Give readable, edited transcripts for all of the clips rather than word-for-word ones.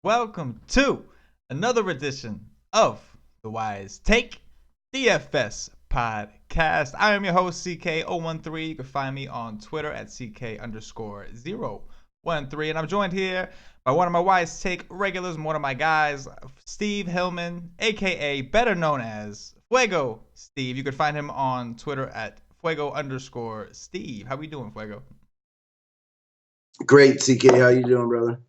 welcome to another edition of the WiseTake DFS podcast. I am your host, CK013. You can find me on Twitter at CK_013. And I'm joined here by one of my WiseTake regulars, one of my guys, Steve Hillman, aka better known as Fuego Steve. You can find him on Twitter at Fuego_Steve. How we doing, Fuego? Great, CK. How you doing, brother?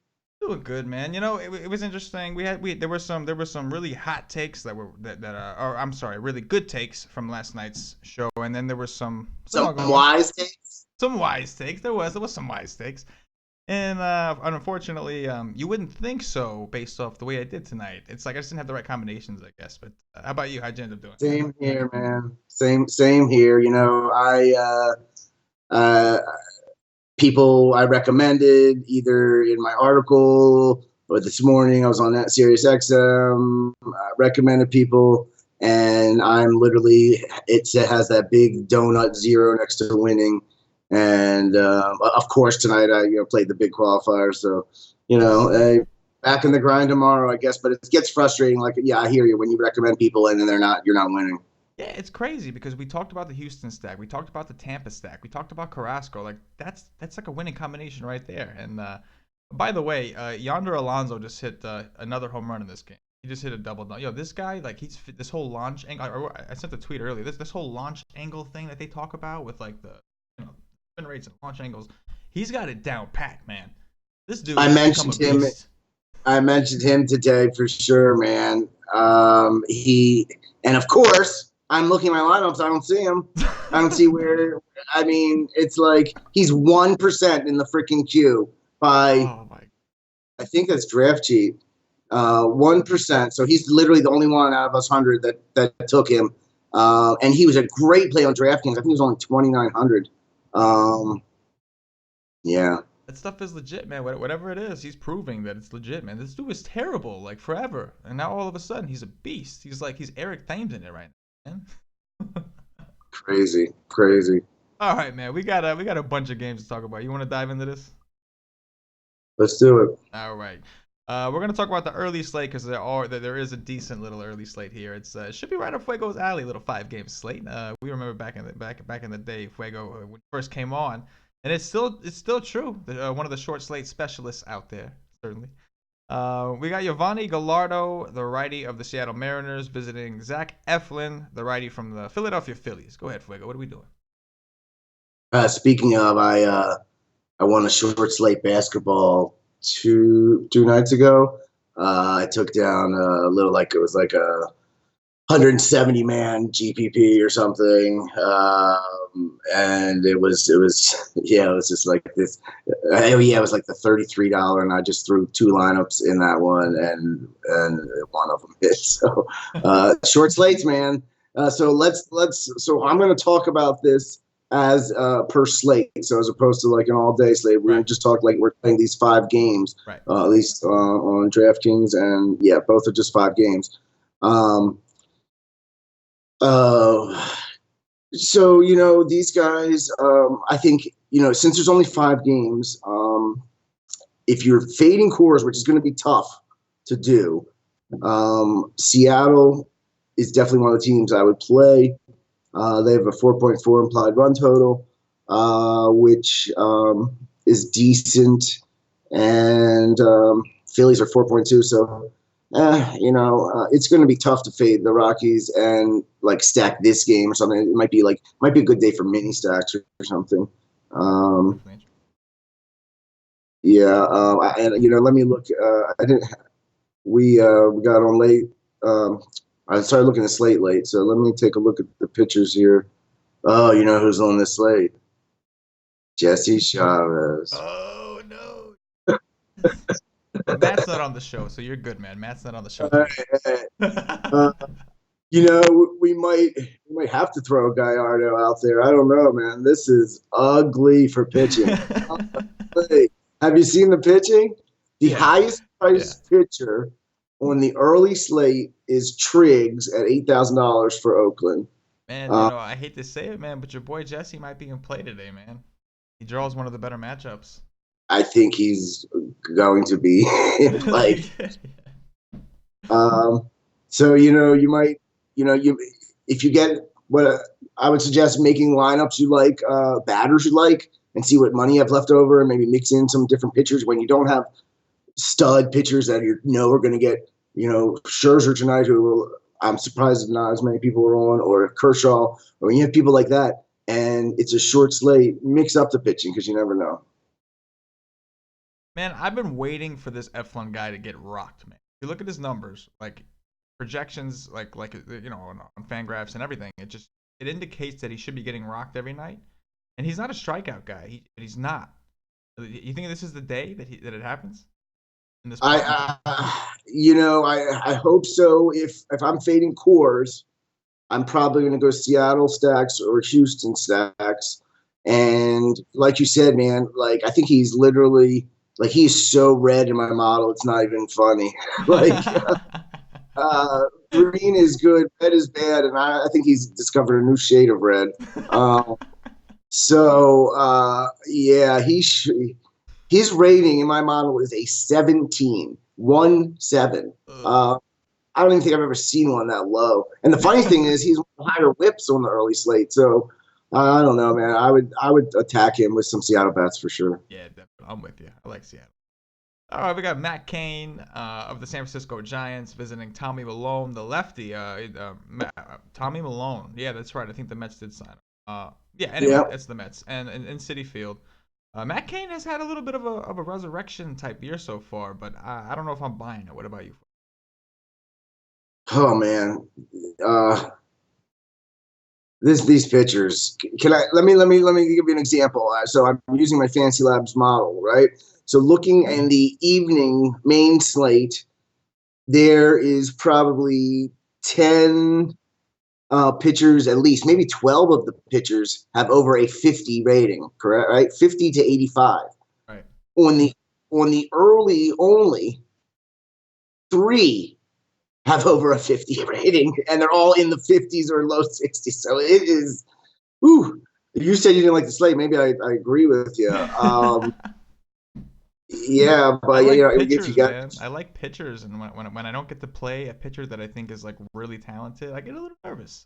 Doing good, man. You know, it was interesting. There were some really hot takes really good takes from last night's show, and then there were some wise takes. Some wise takes. There was some wise takes, and unfortunately, you wouldn't think so based off the way I did tonight. It's like I just didn't have the right combinations, I guess. But how about you? How'd you end up doing? Same here, man. Same here. You know, people I recommended either in my article or this morning I was on that Sirius XM, recommended people, and I'm literally, it has that big donut 0 next to winning. And of course tonight I played the big qualifier, so back in the grind tomorrow, I guess. But it gets frustrating. Like, yeah, I hear you when you recommend people and then you're not winning. Yeah, it's crazy because we talked about the Houston stack, we talked about the Tampa stack, we talked about Carrasco. Like that's like a winning combination right there. And by the way, Yonder Alonso just hit another home run in this game. He just hit a double. Yo, this guy, like, he's this whole launch angle. I sent the tweet earlier. This whole launch angle thing that they talk about with like the spin rates and launch angles. He's got it down pat, man. This dude. I mentioned him today for sure, man. And of course, I'm looking at my lineups. I don't see him. I don't see where. I mean, it's like he's 1% in the freaking queue by. Oh my! I think that's draft cheat. 1%. So he's literally the only one out of us 100 that took him. And he was a great play on DraftKings. I think he was only 2,900. Yeah. That stuff is legit, man. Whatever it is, he's proving that it's legit, man. This dude was terrible, like, forever, and now all of a sudden he's a beast. He's Eric Thames in it right now. Crazy. All right, man. We got a bunch of games to talk about. You want to dive into this? Let's do it. All right. We're gonna talk about the early slate because there is a decent little early slate here. It should be right up Fuego's alley, little 5-game slate. We remember back in the day, Fuego when he first came on, and it's still true. One of the short slate specialists out there, certainly. We got Yovani Gallardo, the righty of the Seattle Mariners, visiting Zach Eflin, the righty from the Philadelphia Phillies. Go ahead, Fuego. What are we doing? Speaking of, I won a short slate basketball two nights ago. I took down a 170 man GPP or something, and it was just like this. It was like the $33, and I just threw 2 lineups in that one, and one of them hit. So short slates, man. So I'm going to talk about this as per slate. So as opposed to like an all day slate, we're just talk like we're playing these 5 games, right. At least on DraftKings, and yeah, both are just 5 games. So, these guys, I think, since there's only 5 games, if you're fading cores, which is going to be tough to do, Seattle is definitely one of the teams I would play. They have a 4.4 implied run total, which is decent, and Phillies are 4.2, so it's going to be tough to fade the Rockies and like stack this game or something. It might be a good day for mini stacks or something. And let me look. We got on late. I started looking at slate late, so let me take a look at the pictures here. Oh, you know who's on this slate? Jesse Chavez. Oh no. Matt's not on the show, so you're good, man. Matt's not on the show. We might have to throw Gallardo out there. I don't know, man. This is ugly for pitching. Have you seen the pitching? The highest priced pitcher on the early slate is Triggs at $8,000 for Oakland. Man, I hate to say it, man, but your boy Jesse might be in play today, man. He draws one of the better matchups. I think he's going to be in play. So you might, you if you get what I would suggest making lineups you like, batters you like, and see what money you have left over, and maybe mix in some different pitchers when you don't have stud pitchers that are going to get, Scherzer tonight, I'm surprised not as many people are on, or Kershaw, or when you have people like that, and it's a short slate, mix up the pitching because you never know. Man, I've been waiting for this F1 guy to get rocked, man. If you look at his numbers, like projections, like on Fangraphs and everything, it indicates that he should be getting rocked every night. And he's not a strikeout guy. He's not. You think this is the day that it happens? In this I hope so. If I'm fading cores, I'm probably going to go Seattle stacks or Houston stacks. And like you said, man, like I think he's literally like he's so red in my model, it's not even funny. Like green is good, red is bad, and I think he's discovered a new shade of red. Yeah, his rating in my model is a 17, 1-7. I don't even think I've ever seen one that low. And the funny thing is, he's one of the higher whips on the early slate. So I don't know, man. I would attack him with some Seattle bats for sure. Yeah, definitely. I'm with you. I like Seattle. All right, we got Matt Cain of the San Francisco Giants visiting Tommy Milone, the lefty. Tommy Milone. Yeah, that's right. I think the Mets did sign him. Anyway, it's the Mets. And in Citi Field. Matt Cain has had a little bit of a resurrection type year so far, but I don't know if I'm buying it. What about you? Oh man, these pitchers. Let me give you an example. So I'm using my Fantasy Labs model, right? So looking in the evening main slate, there is probably 10 pitchers, at least maybe 12 of the pitchers have over a 50 rating, correct? Right, 50 to 85. Right. On the early only, 3 have over a 50 rating, and they're all in the 50s or low 60s. So it is. Whew. You said you didn't like the slate. Maybe I agree with you. Yeah, but pitchers, if you got, man. I like pitchers, and when I don't get to play a pitcher that I think is like really talented, I get a little nervous.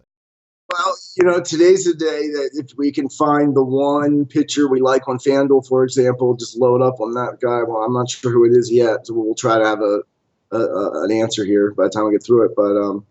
Well, today's the day that if we can find the one pitcher we like on FanDuel, for example, just load up on that guy. Well, I'm not sure who it is yet, so we'll try to have an answer here by the time we get through it. But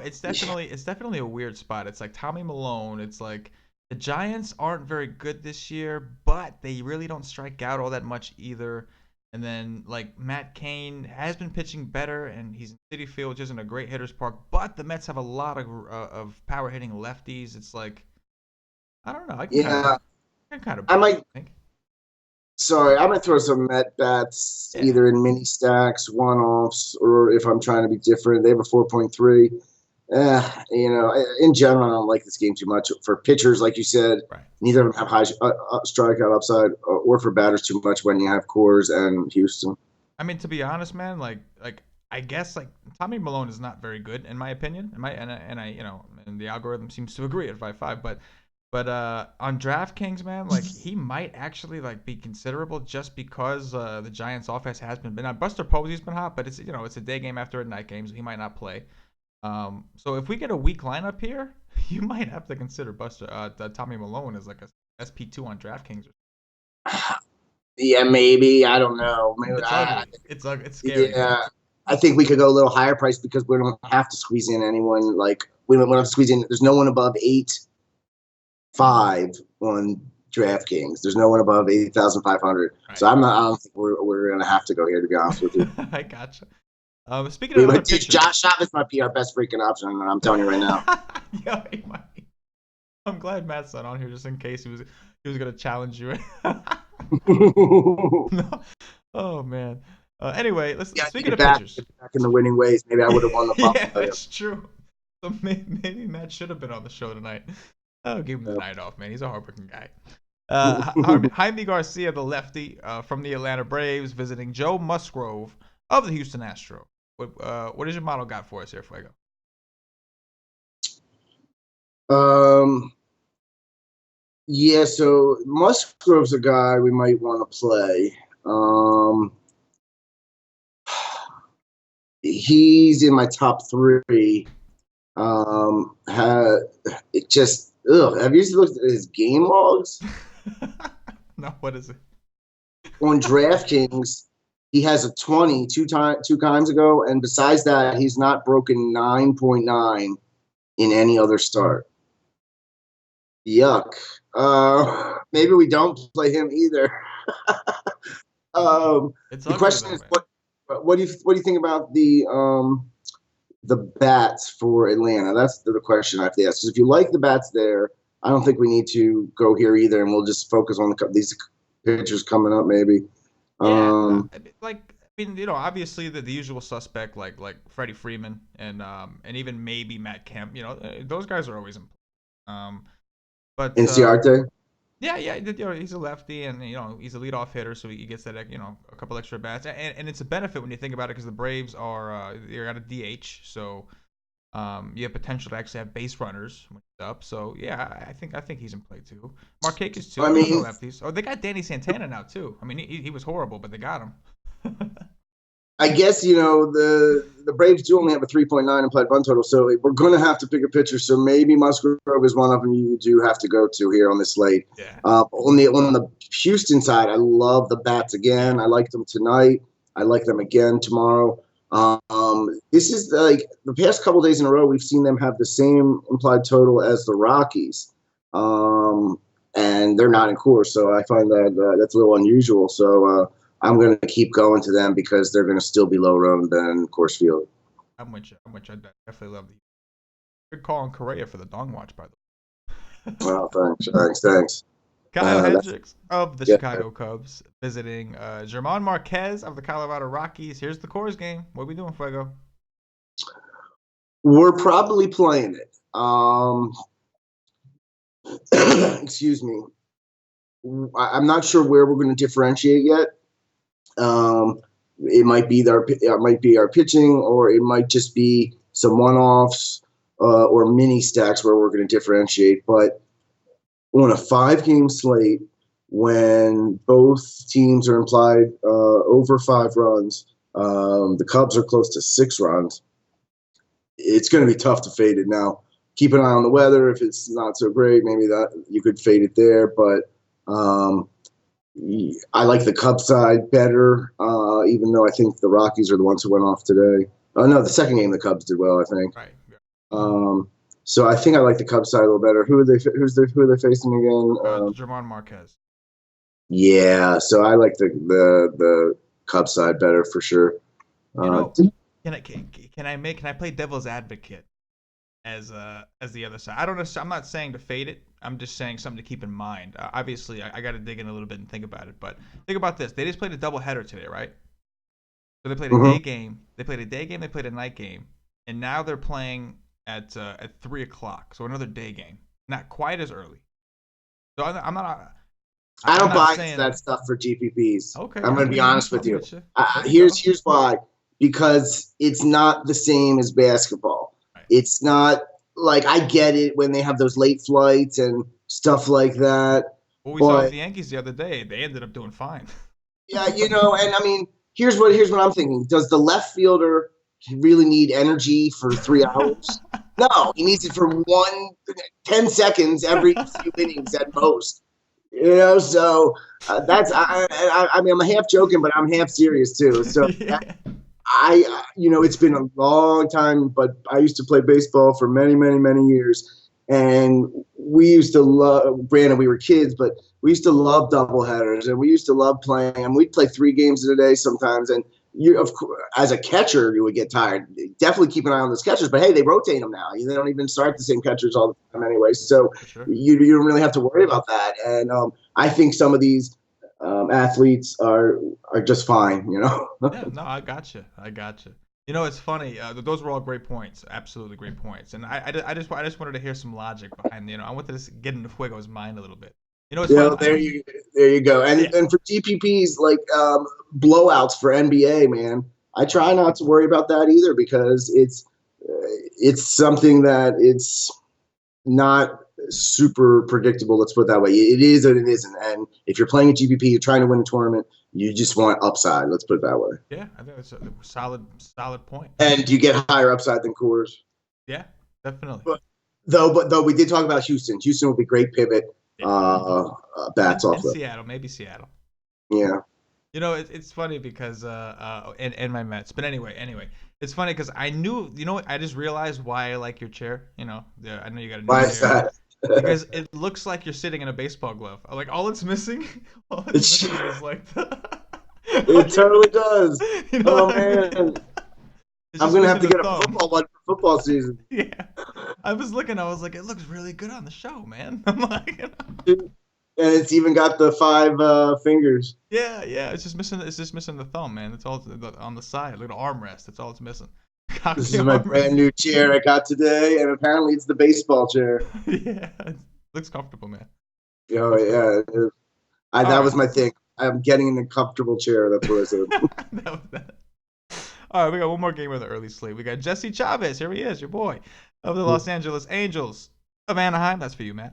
it's definitely a weird spot. It's like Tommy Milone. It's like the Giants aren't very good this year, but they really don't strike out all that much either. And then like Matt Cain has been pitching better, and he's in Citi Field, which isn't a great hitter's park. But the Mets have a lot of power hitting lefties. It's like I don't know. I might. Sorry, I might throw some Met bats either in mini stacks, one-offs, or if I'm trying to be different. They have a 4.3. In general, I don't like this game too much. For pitchers, like you said, right. Neither of them have high strikeout upside, or for batters too much when you have Coors and Houston. I mean, to be honest, man, like I guess like Tommy Milone is not very good in my opinion. And the algorithm seems to agree at 5.5, but on DraftKings, man, like he might actually like be considerable just because the Giants' offense has been. Now Buster Posey's been hot, but it's a day game after a night game, so he might not play. So if we get a weak lineup here, you might have to consider Tommy Milone as like a SP2 on DraftKings. Yeah, maybe. I don't know. Maybe it's scary. Yeah, I think we could go a little higher price because we don't have to squeeze in anyone. Like we don't have to squeeze in. There's no one above 8.5 on DraftKings. There's no one above 8,500. Right. So I don't think we're gonna have to go here, to be honest with you. I gotcha. Speaking of other pitchers, Josh Chavez might be our best freaking option. I'm telling you right now. Yeah, he might. I'm glad Matt's not on here just in case he was gonna challenge you. No. Oh man. Anyway, speaking of pitchers, back in the winning ways. Maybe I would have won the yeah, that's true. So maybe Matt should have been on the show tonight. I'll give him the night off, man. He's a hardworking guy. Jaime Garcia, the lefty from the Atlanta Braves, visiting Joe Musgrove of the Houston Astros. What does your model got for us here, Fuego? Yeah, so Musgrove's a guy we might want to play. He's in my top three. It just ugh. Have you looked at his game logs No, what is it? on DraftKings? He has a 20 two times ago, and besides that, he's not broken 9.9 in any other start. Yuck. Maybe we don't play him either. It's The ugly question though, is, man. what do you think about the bats for Atlanta? That's the question I have to ask. Because if you like the bats there, I don't think we need to go here either, and we'll just focus on these pitchers coming up, maybe. Yeah, Um, obviously the usual suspect like Freddie Freeman and even maybe Matt Kemp. Those guys are always in play. But Inciarte. yeah, yeah, he's a lefty, and he's a leadoff hitter, so he gets that a couple extra bats, and it's a benefit when you think about it because the Braves are they're at a DH, so you have potential to actually have base runners when he's up. So yeah, I think he's in play too. Marquez too. I Those are mean, lefties. Oh, they got Danny Santana now too. I mean, he was horrible, but they got him. I guess the Braves do only have a 3.9 implied run total, so we're going to have to pick a pitcher. So maybe Musgrove is one of them you do have to go to here on this slate. Yeah. On the Houston side, I love the bats again. Yeah. I like them tonight. I like them again tomorrow. This is like the past couple days in a row we've seen them have the same implied total as the Rockies, and they're not in course. So I find that that's a little unusual. So. I'm going to keep going to them because they're going to still be lower owned than Coors Field. I'm with you. I definitely love the good call on Correa for the Dong Watch, by the way. Well, thanks. Kyle Hendricks of the yeah. Chicago Cubs visiting German Marquez of the Colorado Rockies. Here's the Coors game. What are we doing, Fuego? We're probably playing it. Excuse me. I'm not sure where we're going to differentiate yet. It might be our pitching, or it might just be some one-offs or mini stacks where we're going to differentiate. But on a 5-game slate, when both teams are implied over 5 runs, the Cubs are close to 6 runs. It's going to be tough to fade it now. Keep an eye on the weather. If it's not so great, maybe that you could fade it there. But I like the Cubs side better, even though I think the Rockies are the ones who went off today. Oh no, the second game the Cubs did well, I think. Right. Yeah. So I think I like the Cubs side a little better. Who are they facing again? German Marquez. Yeah, so I like the Cubs side better for sure. Can I play devil's advocate as the other side? I don't know. I'm not saying to fade it. I'm just saying something to keep in mind. Obviously, I got to dig in a little bit and think about it. But think about this: they just played a doubleheader today, right? So they played a day game. They played a day game. They played a night game, and now they're playing at 3:00. So another day game. Not quite as early. So I'm not. I don't buy that stuff for GPPs. Okay, I'm going to be honest with you. Here's why. Because it's not the same as basketball. Right. It's not like I get it when they have those late flights and stuff like that. Well, we saw the Yankees the other day. They ended up doing fine. Yeah, and I mean, here's what I'm thinking. Does the left fielder really need energy for 3 hours? No, he needs it for 10 seconds every few innings at most. So that's I mean, I'm half joking, but I'm half serious too. So. Yeah. It's been a long time, but I used to play baseball for many, many, many years. And we used to love, granted we were kids, but we used to love doubleheaders and we used to love playing. And we'd play 3 games in a day sometimes. And as a catcher, you would get tired. Definitely keep an eye on those catchers. But hey, they rotate them now. They don't even start the same catchers all the time anyway. So sure. You don't really have to worry about that. And I think some of these athletes are just fine, Yeah, no, I got you. It's funny. Those were all great points. Absolutely great points. And I just wanted to hear some logic behind. I wanted to get into Fuego's mind a little bit. There you go. And for GPPs, like blowouts for NBA, man, I try not to worry about that either because it's something that it's not super predictable. Let's put it that way. It is and it isn't. And if you're playing a GPP, you're trying to win a tournament, you just want upside. Let's put it that way. Yeah, I think that's a solid point. And you get higher upside than Coors. Yeah, definitely. But though we did talk about Houston. Houston would be great pivot. Bats off. Seattle, maybe Seattle. Yeah. You know, it's funny because and my Mets. But anyway, it's funny because I knew, I just realized why I like your chair. I know you got a new Why is chair. that? Because it looks like you're sitting in a baseball glove. Like all it's missing is like the. It totally does. Oh man. I'm gonna have to get a football one for football season. Yeah, I was looking. I was like, it looks really good on the show, man. I'm like, and it's even got the 5 fingers. Yeah. It's just missing the thumb, man. It's all on the side, like an armrest. That's all it's missing. This is my brand new chair I got today, and apparently it's the baseball chair. Yeah, it looks comfortable, man. Oh yeah, that was my thing. I'm getting in a comfortable chair. That's what I said. That was that. All right, we got one more game with the early slate. We got Jesse Chavez. Here he is, your boy, of the Los Angeles Angels of Anaheim. That's for you, man.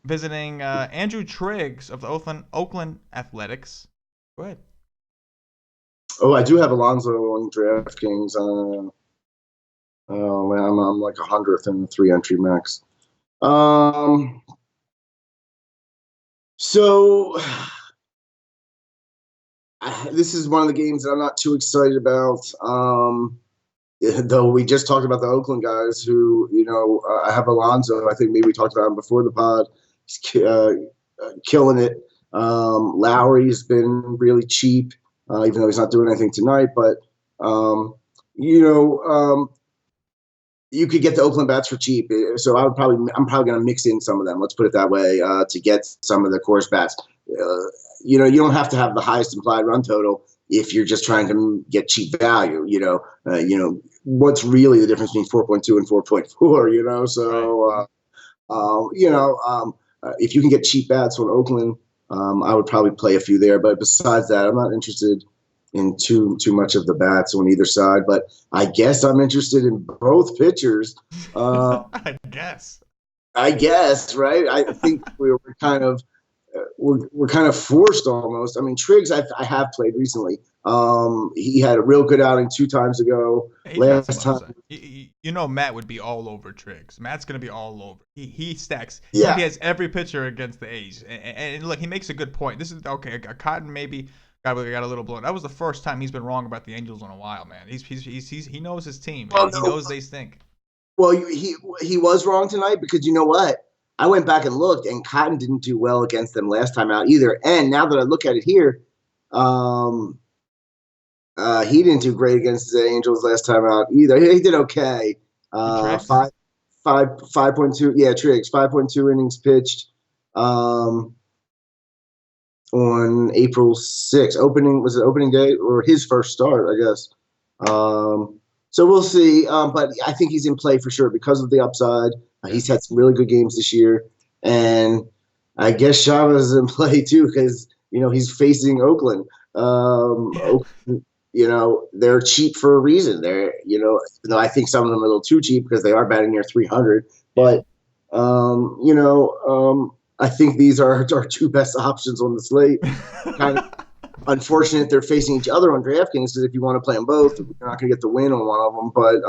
Visiting Andrew Triggs of the Oakland Athletics. Go ahead. Oh, I do have Alonso on DraftKings. Oh man, I'm like 100th in the 3-entry max. So this is one of the games that I'm not too excited about. Though we just talked about the Oakland guys who, I have Alonso. I think maybe we talked about him before the pod. He's killing it. Lowry's been really cheap, even though he's not doing anything tonight. But, you could get the Oakland bats for cheap. So I'm probably going to mix in some of them. Let's put it that way, to get some of the Coors bats. You don't have to have the highest implied run total if you're just trying to get cheap value. What's really the difference between 4.2 and 4.4? So if you can get cheap bats on Oakland, I would probably play a few there. But besides that, I'm not interested in too much of the bats on either side. But I guess I'm interested in both pitchers. I guess, right? I think we're kind of forced almost. I mean, Triggs, I have played recently. He had a real good outing 2 times ago. Last time, Matt would be all over Triggs. Matt's gonna be all over. He stacks. Yeah. He has every pitcher against the A's. And look, he makes a good point. This is okay. Cotton maybe got a little blown. That was the first time he's been wrong about the Angels in a while, man. He knows his team. He knows they stink. Well, he was wrong tonight because you know what? I went back and looked, and Cotton didn't do well against them last time out either. And now that I look at it here, he didn't do great against the Angels last time out either. He did okay. 5.2. Yeah, Triggs, 5.2 innings pitched. On April 6th. Was it opening day or his first start, I guess. So we'll see. But I think he's in play for sure because of the upside. He's had some really good games this year. And I guess Chavez is in play too because, he's facing Oakland. Oakland, they're cheap for a reason. They're, even though I think some of them are a little too cheap because they are batting near 300. But, I think these are our 2 best options on the slate. Kind of unfortunate they're facing each other on DraftKings because if you want to play them both, you're not going to get the win on one of them. But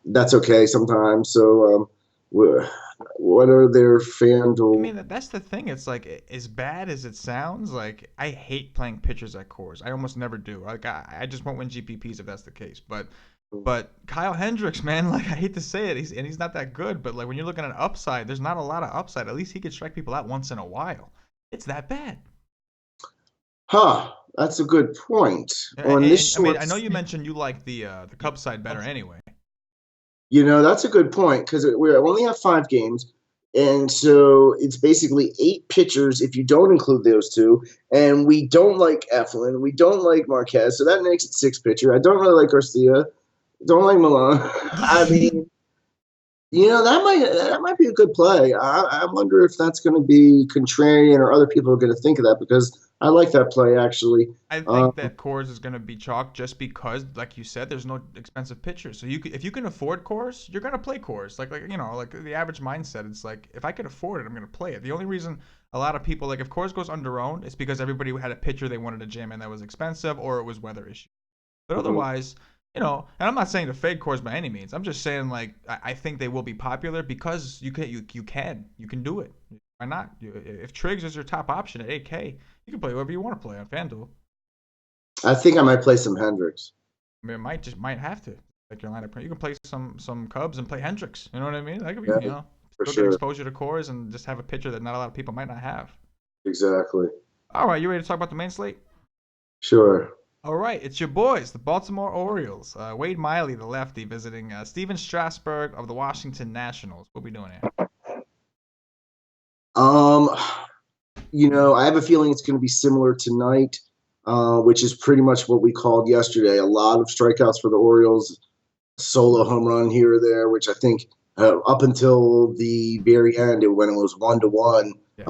that's okay sometimes. So what are their FanDuel? I mean, that's the thing. It's like as bad as it sounds. Like I hate playing pitchers at Coors. I almost never do. Like I just won't win GPPs if that's the case. But Kyle Hendricks, man, like I hate to say it, he's not that good. But like when you're looking at upside, there's not a lot of upside. At least he could strike people out once in a while. It's that bad. Huh? That's a good point. I know you mentioned you like the Cubs side better anyway. That's a good point because we only have 5 games, and so it's basically 8 pitchers if you don't include those 2. And we don't like Eflin, we don't like Marquez, so that makes it 6 pitcher. I don't really like Garcia. Don't like Milan. I mean, That might be a good play. I wonder if that's going to be contrarian or other people are going to think of that because I like that play actually. I think that Coors is going to be chalk just because, like you said, there's no expensive pitchers. So if you can afford Coors, you're going to play Coors. Like the average mindset, it's like if I can afford it, I'm going to play it. The only reason a lot of people like if Coors goes under owned, it's because everybody had a pitcher they wanted to jam in that was expensive or it was weather issue. But Mhm. otherwise, and I'm not saying to fade Coors by any means. I'm just saying like I think they will be popular because you can do it. Why not? If Triggs is your top option at 8K, you can play whoever you want to play on FanDuel. I think I might play some Hendricks. I mean, it might have to like your lineup. You can play some Cubs and play Hendricks. You know what I mean? That could be Yeah, for still get sure. exposure to cores and just have a pitcher that not a lot of people might not have. Exactly. All right, you ready to talk about the main slate? Sure. All right, it's your boys, the Baltimore Orioles. Wade Miley, the lefty, visiting Steven Strasburg of the Washington Nationals. What are we doing here? Um, I have a feeling it's going to be similar tonight, which is pretty much what we called yesterday. A lot of strikeouts for the Orioles, solo home run here or there, which I think up until the very end, when it was 1-1, Yeah.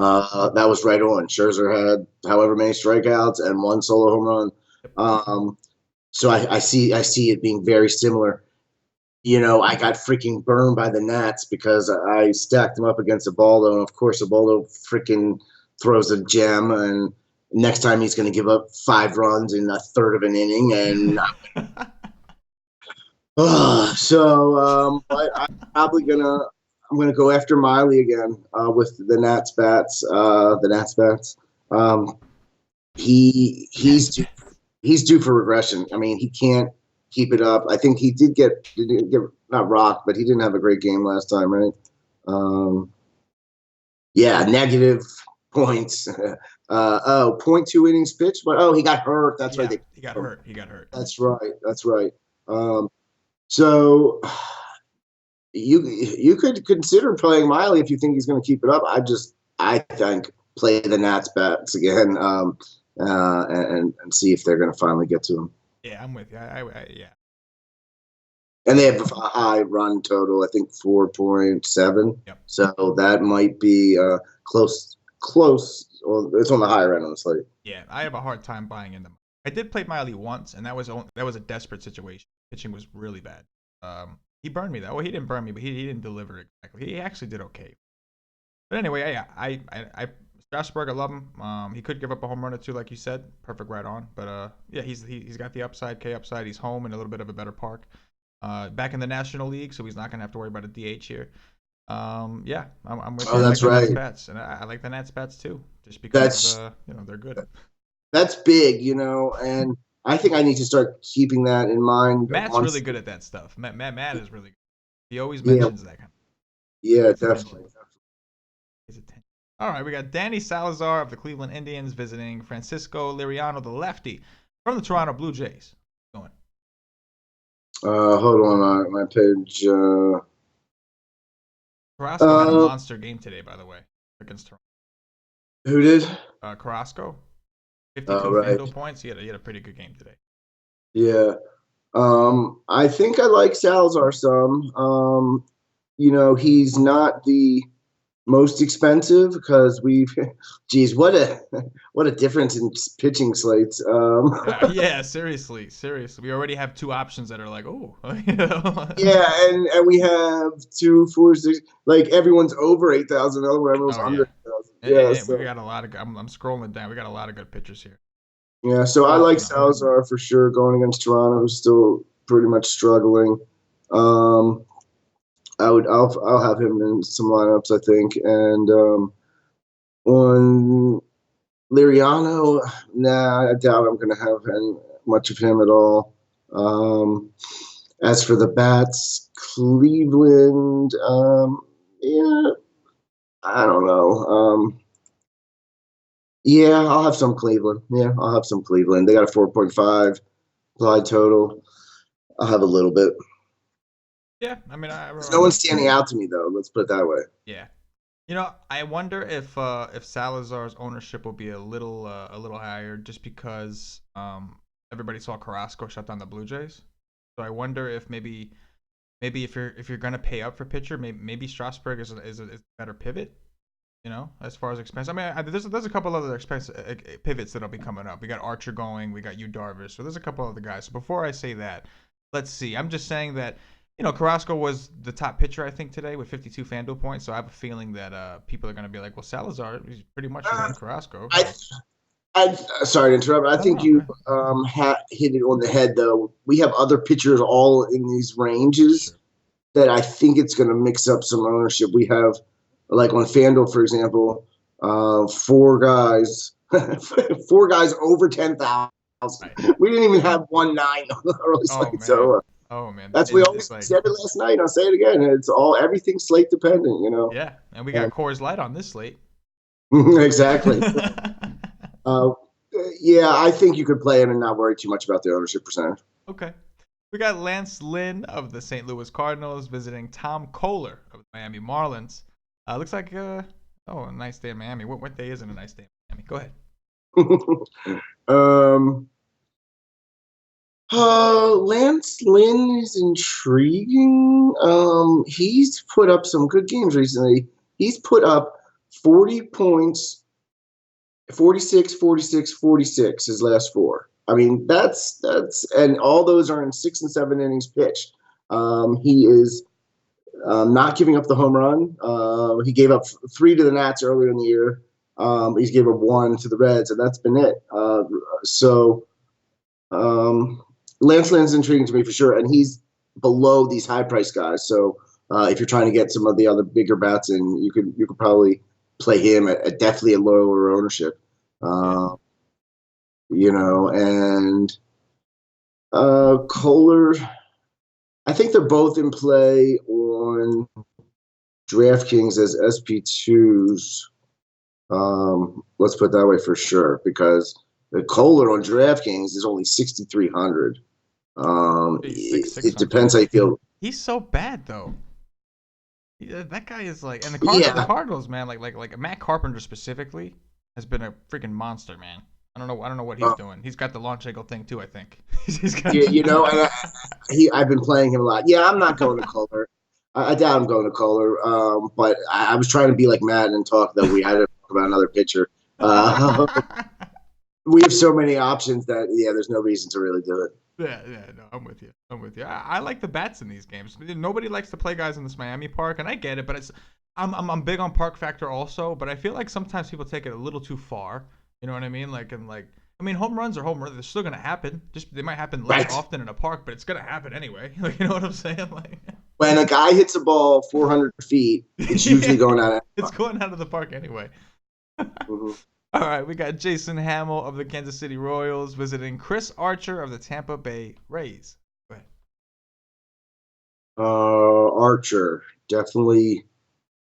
that was right on. Scherzer had however many strikeouts and one solo home run. So I see it being very similar. I got freaking burned by the Nats because I stacked them up against Ubaldo, and of course Ubaldo freaking throws a gem, and next time he's going to give up 5 runs in a third of an inning, and but I'm gonna go after Miley again with the Nats bats. The Nats bats. Um, he's due for regression. I mean, he can't keep it up. I think he didn't get not rocked, but he didn't have a great game last time, right? Yeah, negative points. 0.2 innings pitched, but he got hurt. That's right. Yeah, he got hurt. He got hurt. That's right. That's right. So you could consider playing Miley if you think he's going to keep it up. I think play the Nats bats again, and see if they're going to finally get to him. Yeah, I'm with you. Yeah. And they have a high run total, I think 4.7. Yep. So that might be close. Well, it's on the higher end of the slate. Yeah, I have a hard time buying into. I did play Miley once, and that was a desperate situation. Pitching was really bad. He burned me though. Well, he didn't burn me, but he didn't deliver exactly. He actually did okay. But anyway, yeah, I Strasburg, I love him. He could give up a home run or two, like you said. Perfect right on. But yeah, he's got the upside, K upside. He's home in a little bit of a better park. Back in the National League, so he's not gonna have to worry about a DH here. Yeah, I'm with you. Oh, I like that's the Nats right. bats, and I like the Nats bats too, just because That's they're good. that's big, and I think I need to start keeping that in mind Matt's really once. good at that stuff. Matt is really good. He always Yeah, mentions that kind of yeah, pays attention. definitely. Pays attention. All right, we got Danny Salazar of the Cleveland Indians visiting Francisco Liriano, the lefty from the Toronto Blue Jays. Going. Hold on, my page. Carrasco had a Uh, monster game today, by the way, against Toronto. who did? Carrasco, Oh, 52 right. FanDuel points. He had a pretty good game today. Yeah. I think I like Salazar some. He's not the most expensive because geez, what a difference in pitching slates. Yeah, seriously. We already have two options that are like, oh, you know. Yeah, and we have 2, 4, 6. Like everyone's over 8,000. Everyone's Oh under yeah, 8,000. Yeah, and we so got a lot of. I'm scrolling down. We got a lot of good pitchers here. yeah, so I Well, like Salazar for sure going against Toronto, who's still pretty much struggling. Um, I'll have him in some lineups, I think, and on Liriano, nah, I doubt I'm going to have much of him at all. Um, as for the bats, Cleveland, yeah, I don't know. Yeah, I'll have some Cleveland. Yeah, I'll have some Cleveland. They got a 4.5 glide total. I'll have a little bit. yeah. I mean, There's no one standing out to me though. Let's put it that way. yeah. I wonder if Salazar's ownership will be a little higher just because everybody saw Carrasco shut down the Blue Jays. So I wonder if maybe maybe if you're gonna pay up for pitcher, maybe Strasburg is a better pivot. As far as expense. I mean, there's a couple other expense pivots that'll be coming up. We got Archer going. We got Darvish. So there's a couple other guys. So before I say that, let's see. I'm just saying that Carrasco was the top pitcher I think today with 52 FanDuel points. So I have a feeling that people are going to be like, well, Salazar is pretty much better than Carrasco. I sorry to interrupt. I think you hit it on the head though. We have other pitchers all in these ranges that I think it's going to mix up some ownership. We have. Like on FanDuel, for example, 4 guys over 10,000. Right. We didn't even have 1-9 on the early slate. So, that's we always said it last night. I'll say it again. It's everything slate dependent, Yeah, and we got Coors Light on this slate. Exactly. Yeah, I think you could play him and not worry too much about the ownership percentage. Okay. We got Lynn of the St. Louis Cardinals visiting Tom Kohler of the Miami Marlins. Looks like a nice day in Miami. What day isn't a nice day in Miami? Go ahead. Lance Lynn is intriguing. He's put up some good games recently. He's put up 40 points, 46, 46, 46 his last 4. I mean, that's and all those are in 6 and 7 innings pitched. He is not giving up the home run. He gave up 3 to the Nats earlier in the year. He's gave up 1 to the Reds, and that's been it. Lance Lynn's intriguing to me for sure, and he's below these high-priced guys. So if you're trying to get some of the other bigger bats in, you could probably play him at definitely a lower ownership. And Kohler. I think they're both in play on DraftKings as SP2s. Let's put it that way for sure, because the Kohler on DraftKings is only 6,300. It depends how you feel. He's so bad though. That guy is like, and the Cardinals, man, like Matt Carpenter specifically has been a freaking monster, man. I don't know what he's doing. He's got the launch angle thing too, I think. I've been playing him a lot. Yeah, I'm not going to Kohler. I doubt I'm going to Kohler. But I was trying to be like Matt and talk that we had to talk about another pitcher. We have so many options that there's no reason to really do it. Yeah, no, I'm with you. I like the bats in these games. Nobody likes to play guys in this Miami park, and I get it, but I'm big on park factor also, but I feel like sometimes people take it a little too far. You know what I mean? Home runs are home runs. They're still gonna happen. Just they might happen less often in a park, but it's gonna happen anyway. You know what I'm saying? When a guy hits a ball 400 feet, it's usually going out. It's going out of the park anyway. Mm-hmm. All right, we got Jason Hammel of the Kansas City Royals visiting Chris Archer of the Tampa Bay Rays. Go ahead. Archer, definitely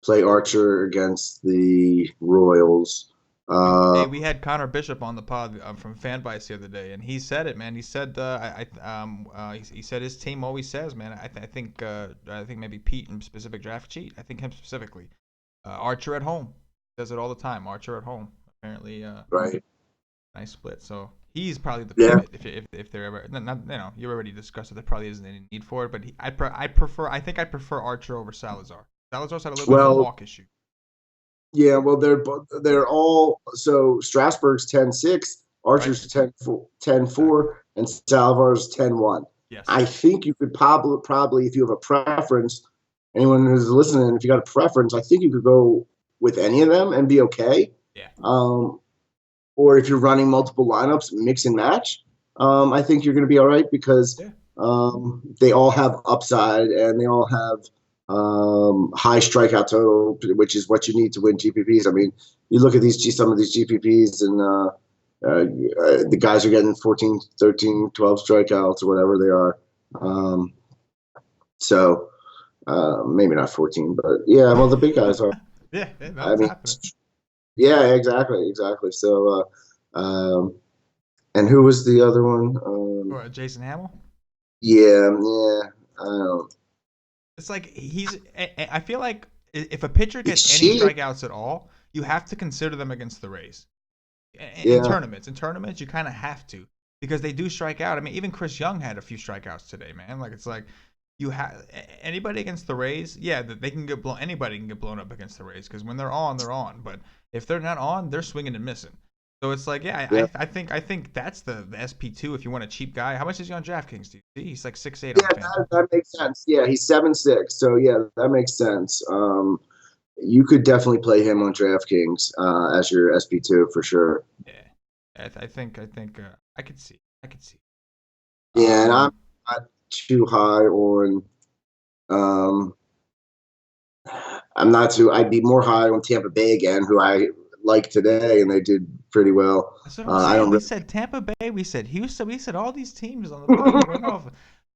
play Archer against the Royals. Hey, we had Connor Bishop on the pod from FanVice the other day, and he said it, man. He said he said his team always says, man. I think maybe Pete in specific draft cheat. I think him specifically. Archer at home says it all the time. Archer at home, apparently. Right. Nice split. So he's probably the pivot if they're ever. Not you already discussed it. There probably isn't any need for it, but I prefer Archer over Salazar. Salazar's had a little bit of a walk issue. Yeah, well, they're all so Strasburg's 10-6, Archer's 10-4, and Salazar's 10-1. Yes. I think you could probably, if you have a preference, anyone who's listening, if you got a preference, I think you could go with any of them and be okay. Yeah. Or if you're running multiple lineups, mix and match, I think you're going to be all right because they all have upside and they all have high strikeout total, which is what you need to win GPPs. I mean, you look at some of these GPPs and the guys are getting 14, 13, 12 strikeouts or whatever they are. So maybe not 14, but yeah, well, the big guys are. Yeah, exactly. So, and who was the other one? Jason Hammel? Yeah. It's like I feel like if a pitcher gets any strikeouts at all, you have to consider them against the Rays. In tournaments, you kind of have to because they do strike out. I mean, even Chris Young had a few strikeouts today, man. Like it's like you have anybody against the Rays. Yeah, they can get blown. Anybody can get blown up against the Rays because when they're on, they're on. But if they're not on, they're swinging and missing. So it's like, yeah, Yeah. I think that's the SP2 if you want a cheap guy. How much is he on DraftKings? Do you see? He's like 6'8" Yeah, on FanDuel. that makes sense. Yeah, he's 7'6", so yeah, that makes sense. You could definitely play him on DraftKings as your SP2 for sure. Yeah, I think I could see. I could see. Yeah, and I'm not too high on. Um, I'm not too. I'd be more high on Tampa Bay again, who I like today, and they did pretty well. That's what I'm saying. I don't We really. said Tampa Bay. We said Houston. We said all these teams on the pod. You went off.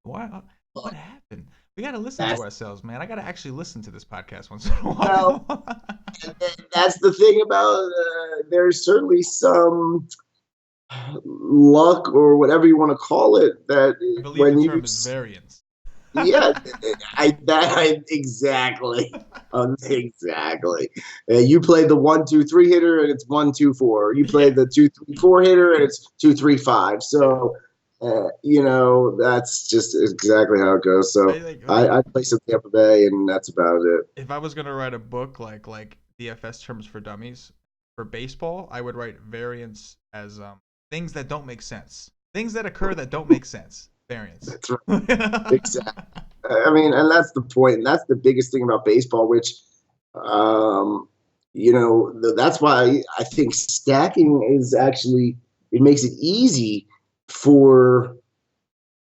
Why? What happened? We got to listen to ourselves, man. I got to actually listen to this podcast once in a while. Well, that's the thing about. There's certainly some luck or whatever you want to call it that I believe when the term is variance. yeah, exactly. Exactly. You play the 1-2-3 hitter and it's 1-2-4. You play the 2-3-4 hitter and it's 2-3-5. So, that's just exactly how it goes. So I play some Tampa Bay and that's about it. If I was gonna write a book like DFS terms for dummies for baseball, I would write variance as things that don't make sense, things that occur that don't make sense. Variance. That's right. Exactly. I mean, and that's the point, and that's the biggest thing about baseball, which, that's why I think stacking is actually, it makes it easy for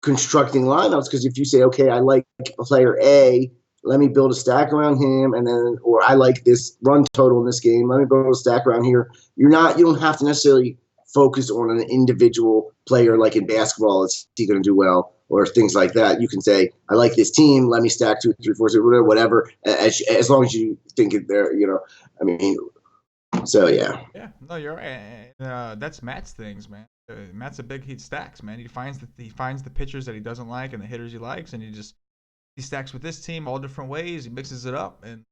constructing lineups, because if you say, okay, I like player A, let me build a stack around him, and then, or I like this run total in this game, let me build a stack around here. You don't have to necessarily focus on an individual player like in basketball. Is he going to do well or things like that? You can say, I like this team. Let me stack 2, 3, 4, 6, whatever. As long as you think it there, I mean, so yeah. Yeah, no, you're right. That's Matt's things, man. Matt's a he stacks, man. He finds the pitchers that he doesn't like and the hitters he likes, and he stacks with this team all different ways. He mixes it up and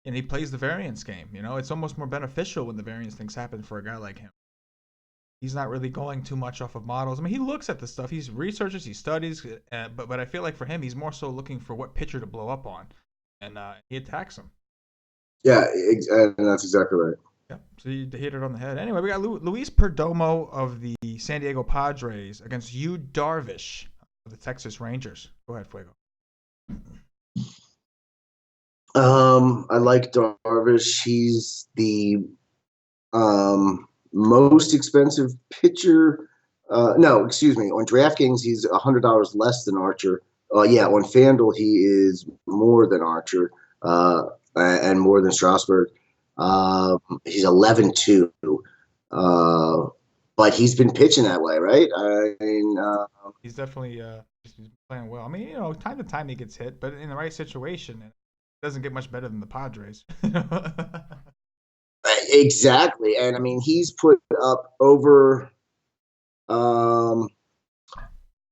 he plays the variance game. It's almost more beneficial when the variance things happen for a guy like him. He's not really going too much off of models. I mean, he looks at the stuff. He researches, he studies, but I feel like for him, he's more so looking for what pitcher to blow up on, and he attacks him. Yeah, and that's exactly right. Yeah, so you hit it on the head. Anyway, we got Luis Perdomo of the San Diego Padres against Yu Darvish of the Texas Rangers. Go ahead, Fuego. I like Darvish. He's the most expensive pitcher. No, excuse me. On DraftKings, he's $100 less than Archer. On FanDuel, he is more than Archer and more than Strasburg. He's 11-2. But he's been pitching that way, right? I mean, he's definitely he's playing well. I mean, time to time he gets hit, but in the right situation, it doesn't get much better than the Padres. Exactly. And I mean, he's put up over,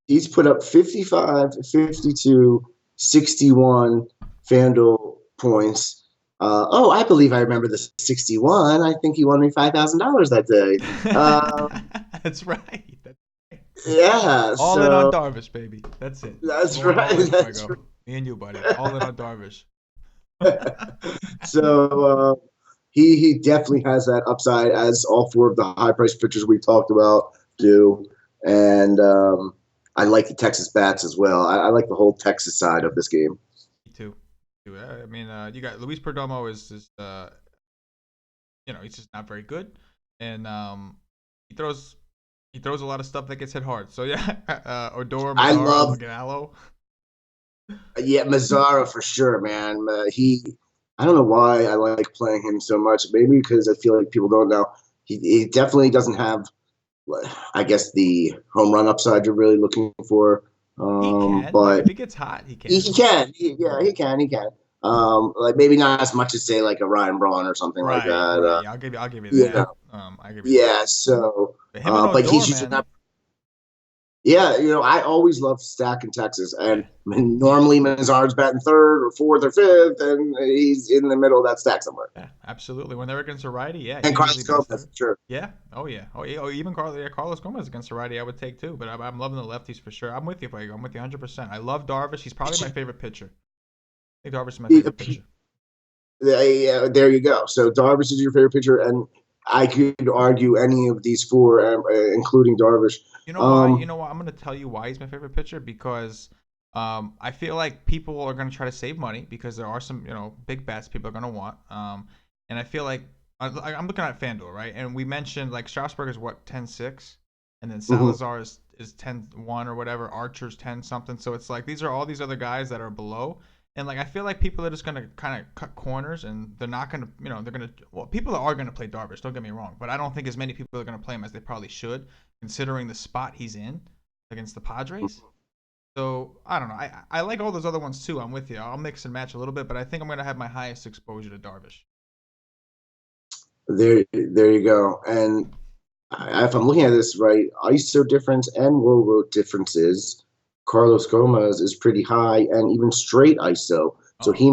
he's put up 55, 52, 61 FanDuel points. I believe I remember the 61. I think he won me $5,000 that day. That's right. Yeah. All in on Darvish, baby. That's it. That's right. That's right. Me and you, buddy. All in on Darvish. So he definitely has that upside, as all 4 of the high-priced pitchers we talked about do. And I like the Texas bats as well. I like the whole Texas side of this game. Me too. I mean, you got Luis Perdomo is just, he's just not very good, and he throws a lot of stuff that gets hit hard. So yeah, Odor, Mazzaro, Gallo. Yeah, Mazzaro for sure, man. I don't know why I like playing him so much. Maybe because I feel like people don't know. He definitely doesn't have, I guess, the home run upside you're really looking for. He can, but if he gets hot, he can. He can. He can. Like maybe not as much as say like a Ryan Braun or something like that. Right. I'll give you that. So, but he's usually not. Yeah, I always love stacking Texas, and Yeah. normally Mazard's batting third or fourth or fifth, and he's in the middle of that stack somewhere. Yeah, absolutely. When they're against a righty, yeah, he And usually Carlos bats Gomez, third. sure. Yeah. Oh yeah. Oh yeah. Oh, even Carlos Gomez against a righty, I would take too. But I'm loving the lefties for sure. I'm with you, Fuego. I'm with you 100%. I love Darvish. He's probably my favorite pitcher. I think Darvish is my favorite pitcher. There you go. So Darvish is your favorite pitcher, and I could argue any of these four, including Darvish. You know why? You Um, know what? I'm gonna tell you why he's my favorite pitcher because I feel like people are gonna try to save money because there are some big bets people are gonna want. And I feel like I'm looking at FanDuel, right? And we mentioned like Strasburg is what 10-6, and then mhm. Salazar is 10-1 or whatever. Archer's 10 something. So it's like these are all these other guys that are below. And like I feel like people are just gonna kind of cut corners, and they're not gonna, they're gonna. Well, people are gonna play Darvish. Don't get me wrong, but I don't think as many people are gonna play him as they probably should, considering the spot he's in against the Padres. So I don't know. I like all those other ones too. I'm with you. I'll mix and match a little bit, but I think I'm gonna have my highest exposure to Darvish. There you go. And if I'm looking at this right, ISO difference and WOWO differences, Carlos Gomez is pretty high, and even straight ISO. So Oh, he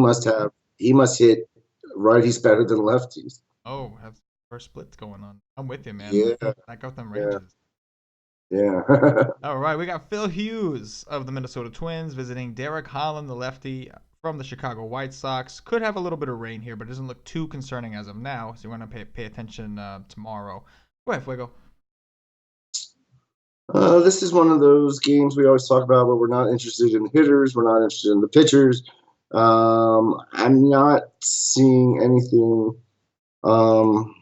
must hit righties better than lefties. oh, have first splits going on. I'm with you, man. Yeah, Back up them yeah, ranges. yeah. All right, we got Phil Hughes of the Minnesota Twins visiting Derek Holland, the lefty from the Chicago White Sox. Could have a little bit of rain here, but it doesn't look too concerning as of now. So you want to pay attention tomorrow. Go ahead, Fuego. This is one of those games we always talk about where we're not interested in the hitters, we're not interested in the pitchers. I'm not seeing anything. Um,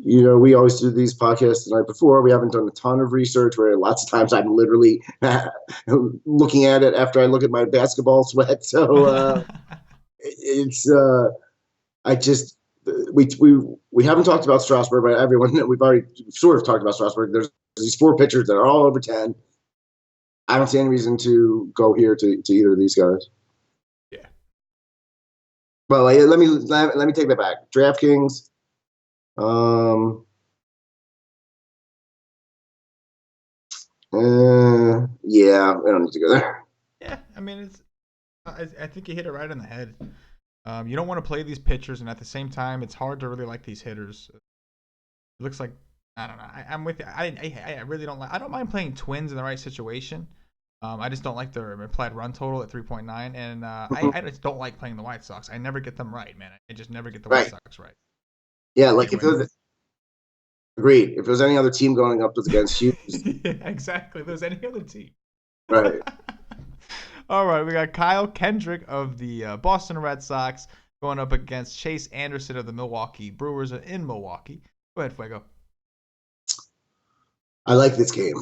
we always do these podcasts the night before. We haven't done a ton of research where lots of times I'm literally looking at it after I look at my basketball sweat. So it's I just we haven't talked about Strasburg, but everyone we've already sort of talked about Strasburg. There's these four pitchers that are all over 10. I don't see any reason to go here to either of these guys. Yeah. Well, let me take that back. DraftKings. Um, yeah, I don't need to go there. Yeah, I mean, I think you hit it right on the head. You don't want to play these pitchers, and at the same time, it's hard to really like these hitters. It looks like I don't know. I'm with you. I really don't like. I don't mind playing Twins in the right situation. I just don't like their implied run total at 3.9, and I just don't like playing the White Sox. I never get them right, man. I just never get the White Right. Sox right. Yeah, Stay like if away it from was agreed. If it was any other team going up against Hughes, them. Yeah, exactly. If there's any other team. right? All right, we got Kyle Kendrick of the Boston Red Sox going up against Chase Anderson of the Milwaukee Brewers in Milwaukee. Go ahead, Fuego. I like this game.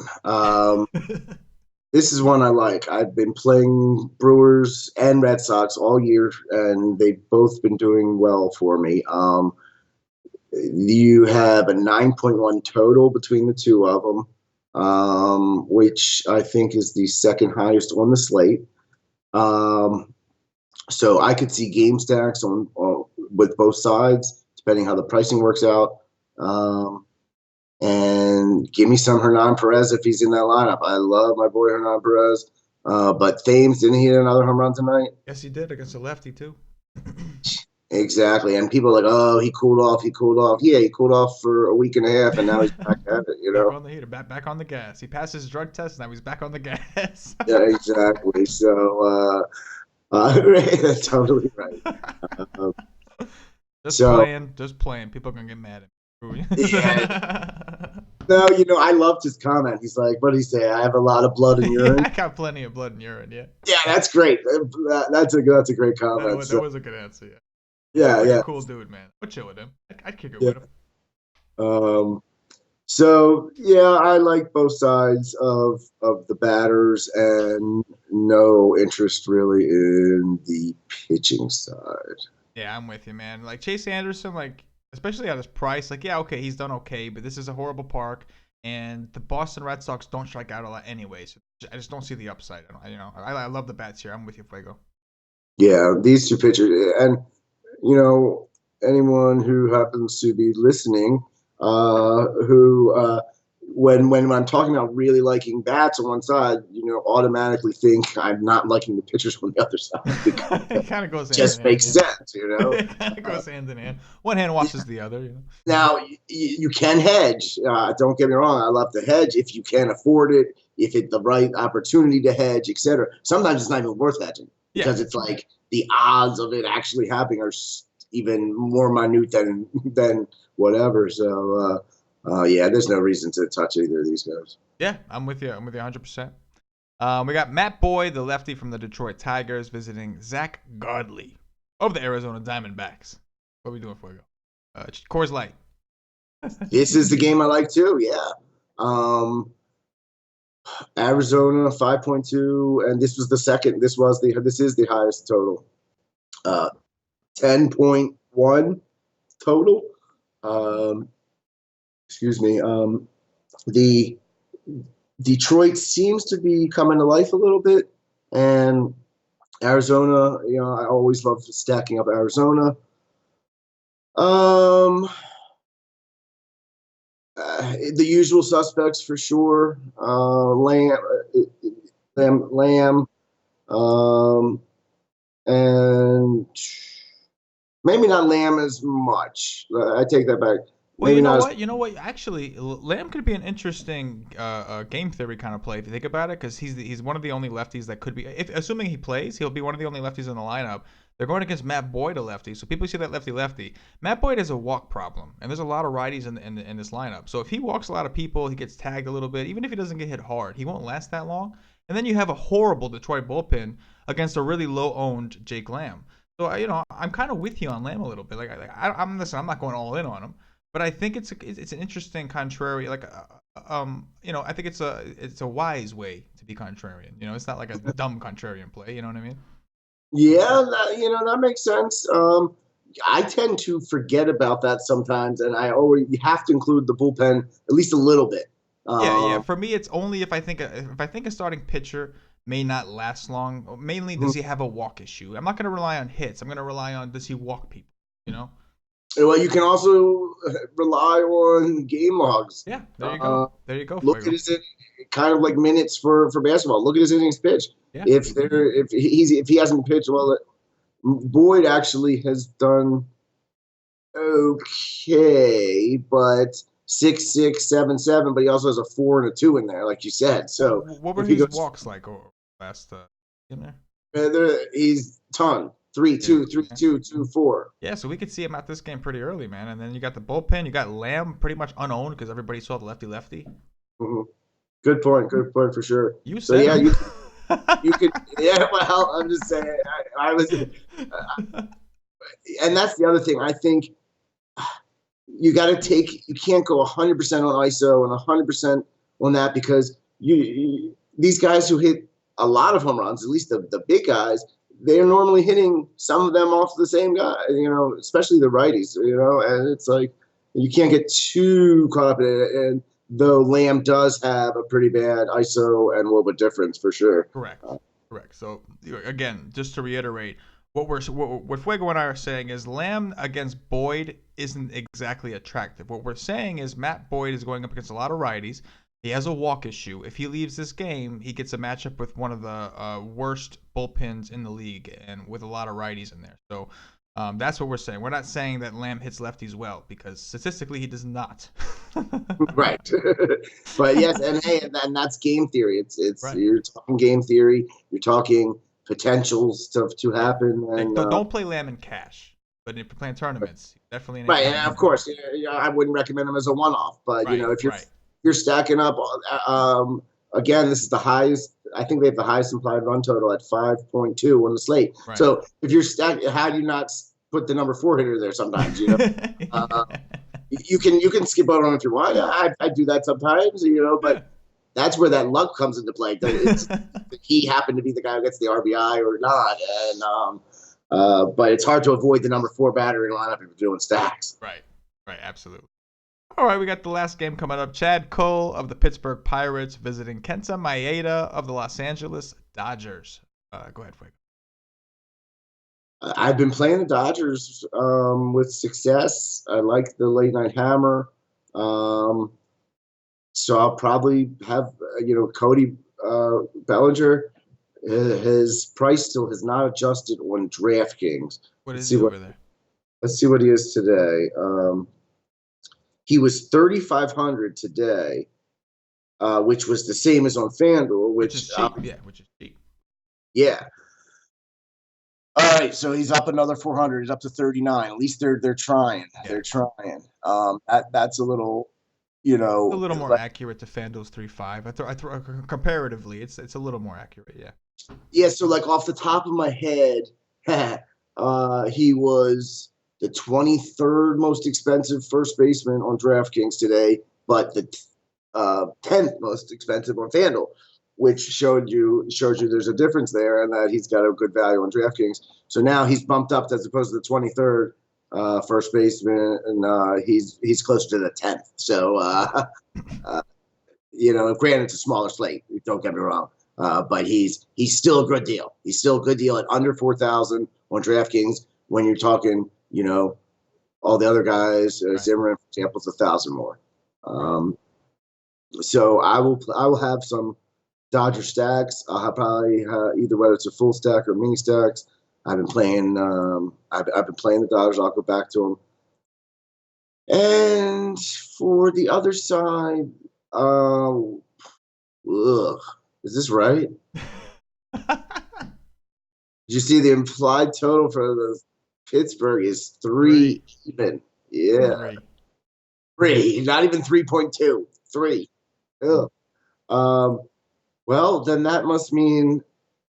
This is one I like. I've been playing Brewers and Red Sox all year, and they've both been doing well for me. You have a 9.1 total between the two of them, which I think is the second highest on the slate. Um, so I could see game stacks on with both sides, depending how the pricing works out. Um, and give me some Hernan Perez if he's in that lineup. I love my boy Hernan Perez. But Thames, didn't he hit another home run tonight? Yes, he did against a lefty too. Exactly. And people are like, oh, he cooled off. He cooled off. Yeah, he cooled off for a week and a half, and now he's back at it, Back on the heater, back on the gas. He passed his drug test, now he's back on the gas. Yeah, exactly. So, that's totally right. Uh, Just so, playing, just playing. People are gonna get mad at me. yeah. No, I loved his comment. He's like, what did he say? I have a lot of blood in Yeah, urine. I got plenty of blood and urine. Yeah, Yeah, that's great. That's a great comment. that So, was a good answer. Yeah, he seems yeah, like a yeah, cool dude, man. I'd chill with him. I'd kick it yeah. with him. Um, so yeah, I like both sides of the batters, and no interest really in the pitching side. Yeah, I'm with you, man. Like Chase Anderson, like especially at his price, like yeah, okay, he's done okay, but this is a horrible park, and the Boston Red Sox don't strike out a lot anyway. So I just don't see the upside. I love the bats here. I'm with you, Fuego. Yeah, these two pitchers, and you know, anyone who happens to be listening, who when I'm talking about really liking bats on one side, automatically think I'm not liking the pitchers on the other side. It kind of goes It hand just in hand. makes sense, It kind of goes hand in hand. One hand washes the other. Now, you can hedge. Don't get me wrong. I love to hedge if you can afford it, if it's the right opportunity to hedge, etc. Sometimes it's not even worth hedging because it's like the odds of it actually happening are even more minute than whatever. So, yeah, there's no reason to touch either of these guys. Yeah, I'm with you. I'm with you 100%. We got Matt Boyd, the lefty from the Detroit Tigers, visiting Zach Godley of the Arizona Diamondbacks. What are we doing for you? Coors Light. This is the game I like too. Yeah. Arizona 5.2, and this is the highest total. 10.1 total. Excuse me. The Detroit seems to be coming to life a little bit, and Arizona, I always love stacking up Arizona. The usual suspects for sure. Lamb, and maybe not Lamb as much. I take that back. Well, you know what? Actually, Lamb could be an interesting game theory kind of play if you think about it, because he's one of the only lefties that could be. Assuming he plays, he'll be one of the only lefties in the lineup. They're going against Matt Boyd, a lefty, so people see that lefty. Matt Boyd has a walk problem, and there's a lot of righties in this lineup. So if he walks a lot of people, he gets tagged a little bit. Even if he doesn't get hit hard, he won't last that long. And then you have a horrible Detroit bullpen against a really low-owned Jake Lamb. So I'm kind of with you on Lamb a little bit. I'm not going all in on him. But I think it's an interesting contrary. I think it's a wise way to be contrarian. It's not like a dumb contrarian play. You know what I mean? Yeah, that makes sense. I tend to forget about that sometimes, and you have to include the bullpen at least a little bit. Yeah. For me, it's only if I think a starting pitcher may not last long. Mainly, does he have a walk issue? I'm not going to rely on hits. I'm going to rely on, does he walk people? Well, you can also rely on game logs. Yeah, there you go. Look at his kind of like minutes for basketball. Look at his innings pitched. Yeah. If he hasn't pitched well, Boyd actually has done okay, but 6.6, 7.7, but he also has a 4 and a 2 in there, like you said. So what were his walks like last in there? He's ton. 3-2, 3-2, 2-4. Yeah, so we could see him at this game pretty early, man. And then you got the bullpen. You got Lamb pretty much unowned because everybody saw the lefty. Mm-hmm. Good point for sure. You said you could. Yeah, well, I'm just saying. I was, and that's the other thing. I think you got to you can't go 100% on ISO and 100% on that, because these guys who hit a lot of home runs, at least the big guys, they're normally hitting some of them off the same guy, especially the righties, and it's like you can't get too caught up in it. And though Lamb does have a pretty bad ISO and WOBA difference for sure. Correct. So again, just to reiterate, what Fuego and I are saying is Lamb against Boyd isn't exactly attractive. What we're saying is Matt Boyd is going up against a lot of righties. He has a walk issue. If he leaves this game, he gets a matchup with one of the worst bullpens in the league and with a lot of righties in there. So that's what we're saying. We're not saying that Lamb hits lefties well, because statistically he does not. Right. But yes, and that's game theory. It's right. You're talking game theory. You're talking potentials to happen. And don't play Lamb in cash. But if you're playing tournaments, definitely. Right, and of course, I wouldn't recommend him as a one-off. But if you're stacking up, again, this is the highest. I think they have the highest implied run total at 5.2 on the slate. Right. So if you're stacking, how do you not put the number 4 hitter there sometimes? You can skip out on it if you want. I do that sometimes, but that's where that luck comes into play. He happened to be the guy who gets the RBI or not, and but it's hard to avoid the number 4 batter in the lineup if you're doing stacks. Right, absolutely. All right, we got the last game coming up. Chad Cole of the Pittsburgh Pirates visiting Kenta Maeda of the Los Angeles Dodgers. Go ahead, Fuego. I've been playing the Dodgers with success. I like the late night hammer. So I'll probably have Cody Bellinger. His price still has not adjusted on DraftKings. What Let's is see he what over there? let's see what he is today. He was 3,500 today, which was the same as on FanDuel. Which is cheap. Yeah, which is cheap. Yeah. All right, so he's up another 400. He's up to 39. At least they're trying. Yeah. They're trying. That's a little, It's a little more accurate to FanDuel's 3.5. I throw comparatively, it's a little more accurate. Yeah. Yeah. So like off the top of my head, he was the 23rd most expensive first baseman on DraftKings today, but the 10th most expensive on FanDuel, which shows you there's a difference there, and that he's got a good value on DraftKings. So now he's bumped up as opposed to the 23rd first baseman, and he's closer to the 10th. So granted, it's a smaller slate. Don't get me wrong, but he's still a good deal. He's still a good deal at under 4,000 on DraftKings. When you're talking, all the other guys, Zimmerman, for example, is 1,000 more. So I will have some Dodger stacks. I'll have probably either whether it's a full stack or mini stacks. I've been playing. I've been playing the Dodgers. I'll go back to them. And for the other side, is this right? Did you see the implied total for the Pittsburgh is 3 even? Yeah, 3. Not even 3.2. 3. Ugh. Well, then that must mean,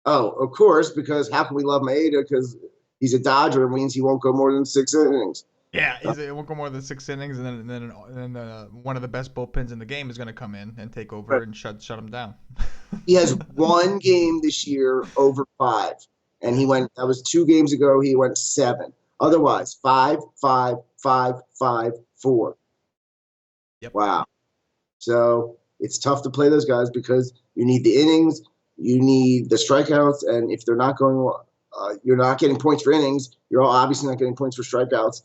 of course, because how can we love Maeda? Because he's a Dodger, it means he won't go more than 6 innings. Yeah, it won't go more than 6 innings, and then one of the best bullpens in the game is going to come in and take over and shut him down. He has one game this year over 5, and that was 2 games ago. He went 7. Otherwise, 5, 5, 5, 5, 4. Yep. Wow. So it's tough to play those guys because you need the innings, you need the strikeouts, and if they're not going, you're not getting points for innings. You're obviously not getting points for strikeouts.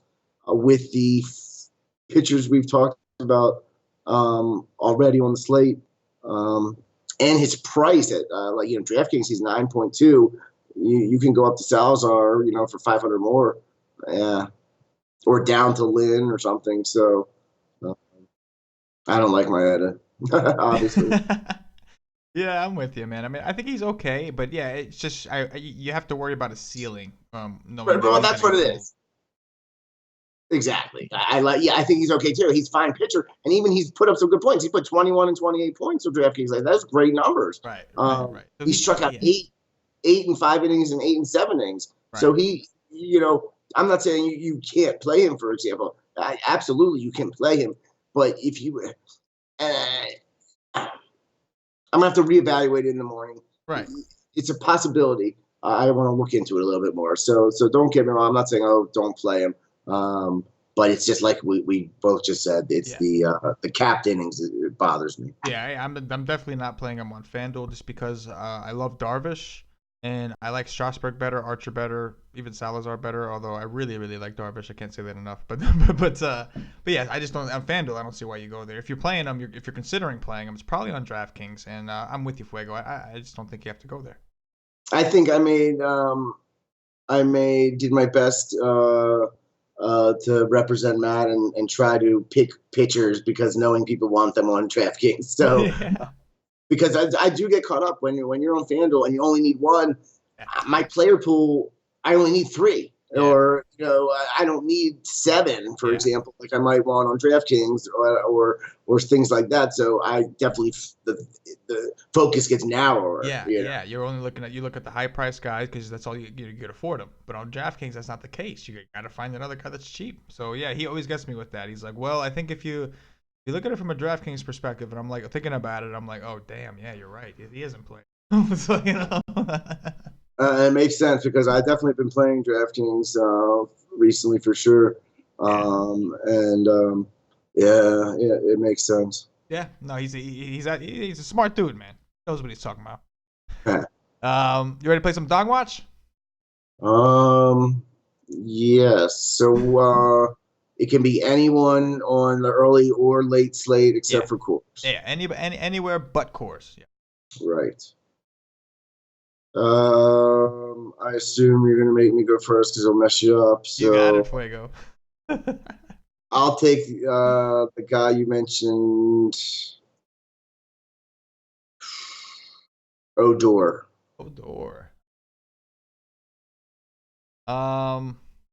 With the pitchers we've talked about already on the slate, and his price at DraftKings, he's 9.2. You can go up to Salazar, for 500 more, or down to Lynn or something. So I don't like Maeda, obviously. Yeah, I'm with you, man. I mean, I think he's okay, but yeah, it's just you have to worry about his ceiling. Well, that's what it is. Exactly. I think he's okay too. He's a fine pitcher, and even he's put up some good points. He put 21 and 28 points on DraftKings. That's great numbers. Right. So he struck out 8 and 5 innings and 8 and 7 innings. Right. So I'm not saying you can't play him, for example. Absolutely, you can play him, but if you, I'm gonna have to reevaluate it in the morning. Right. It's a possibility. I want to look into it a little bit more. So don't get me wrong. I'm not saying don't play him. But it's just like we both just said. It's the capped innings. It bothers me. Yeah, I'm definitely not playing him on FanDuel just because I love Darvish and I like Strasburg better, Archer better, even Salazar better. Although I really really like Darvish, I can't say that enough. But yeah, I just don't on FanDuel. I don't see why you go there. If you're playing him, if you're considering playing him, it's probably on DraftKings. And I'm with you, Fuego. I just don't think you have to go there. I think I did my best. To represent Matt and try to pick pitchers because knowing people want them on DraftKings. So because I do get caught up when you're on FanDuel and you only need one. My player pool, I only need 3. Or I don't need 7, for example, like I might want on DraftKings or things like that. So I definitely the focus gets narrower. Yeah. You're only looking at the high price guys because that's all you could afford them. But on DraftKings, that's not the case. You got to find another guy that's cheap. So yeah, he always gets me with that. He's like, well, I think if you look at it from a DraftKings perspective, and I'm like thinking about it, I'm like, oh damn, yeah, you're right. He isn't playing. So it makes sense because I've definitely been playing DraftKings recently for sure. It makes sense. Yeah, no, he's a smart dude, man. Knows what he's talking about. You ready to play some Dog Watch? Yes. So It can be anyone on the early or late slate except Yeah. for Coors. Yeah, anywhere but Coors. Yeah. Right. I assume you're gonna make me go first because I'll mess you up. So You got it, Fuego. I'll take the guy you mentioned, Odor. Odor.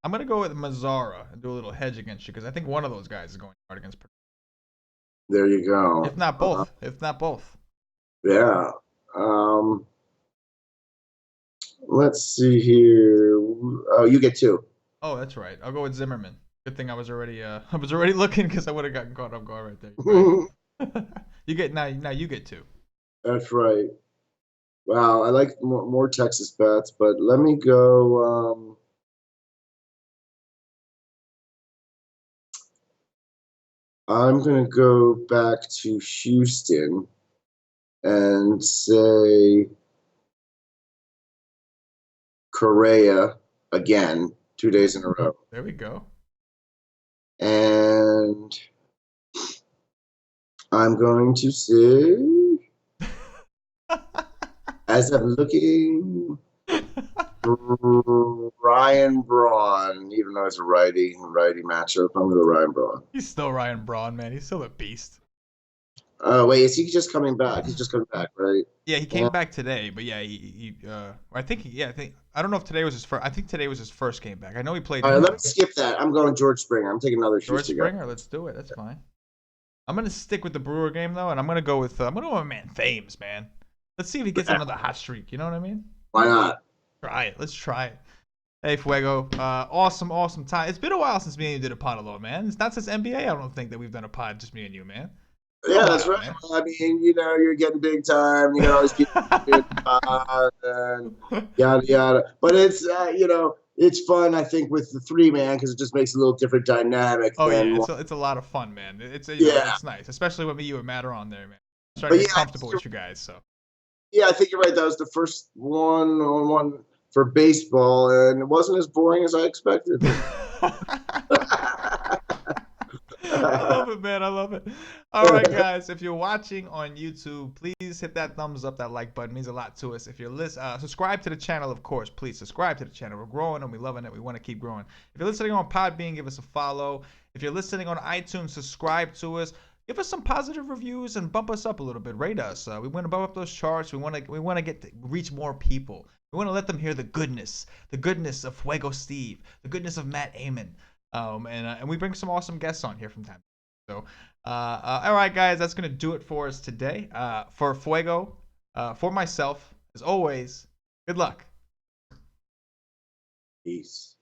I'm gonna go with Mazzara and do a little hedge against you because I think one of those guys is going hard against. There you go. If not both. If not both. Yeah. Let's see here. Oh, you get 2. Oh, that's right. I'll go with Zimmerman. Good thing I was already looking because I would have gotten caught off guard right there. Right. You get now you get 2. That's right. Wow, I like more Texas bats, but let me go. I'm going to go back to Houston and say Correa again, 2 days in a row. There we go. And I'm going to say, as I'm looking, Ryan Braun, even though it's a righty matchup, I'm going to Ryan Braun. He's still Ryan Braun, man. He's still a beast. Wait, is he just coming back? He's just coming back, right? Yeah, he came back today, but yeah, I think I don't know if today was his first. I think today was his first game back. I know he played. All right, let me skip that. I'm going George Springer. I'm taking another George Houston Springer. guy. Let's do it. That's fine. I'm gonna stick with the Brewer game though, and I'm gonna go with my man Thames, man. Let's see if he gets another hot streak. You know what I mean? Why not? Try it. Let's try it. Hey Fuego, awesome time. It's been a while since me and you did a pod alone, man. It's not since NBA. I don't think that we've done a pod just me and you, man. Yeah, that's right. Man. I mean, you're getting big time. You know, keep doing pod and yada yada. But it's it's fun. I think with the 3-man because it just makes a little different dynamic. Oh yeah, it's a lot of fun, man. It's nice, especially when you and Matt are on there, man. I'm starting to get comfortable with you guys, so. Yeah, I think you're right. That was the first one for baseball, and it wasn't as boring as I expected. I love it, man. I love it. All right, guys. If you're watching on YouTube, please hit that thumbs up, that like button. It means a lot to us. If you're subscribe to the channel, of course. Please subscribe to the channel. We're growing and we're loving it. We want to keep growing. If you're listening on Podbean, give us a follow. If you're listening on iTunes, subscribe to us. Give us some positive reviews and bump us up a little bit. Rate us. We want to bump up those charts. We want to reach more people. We want to let them hear the goodness of Fuego Steve, the goodness of Matt Amon. And we bring some awesome guests on here from time to time. So, all right, guys, that's going to do it for us today. For Fuego, for myself, as always, good luck. Peace.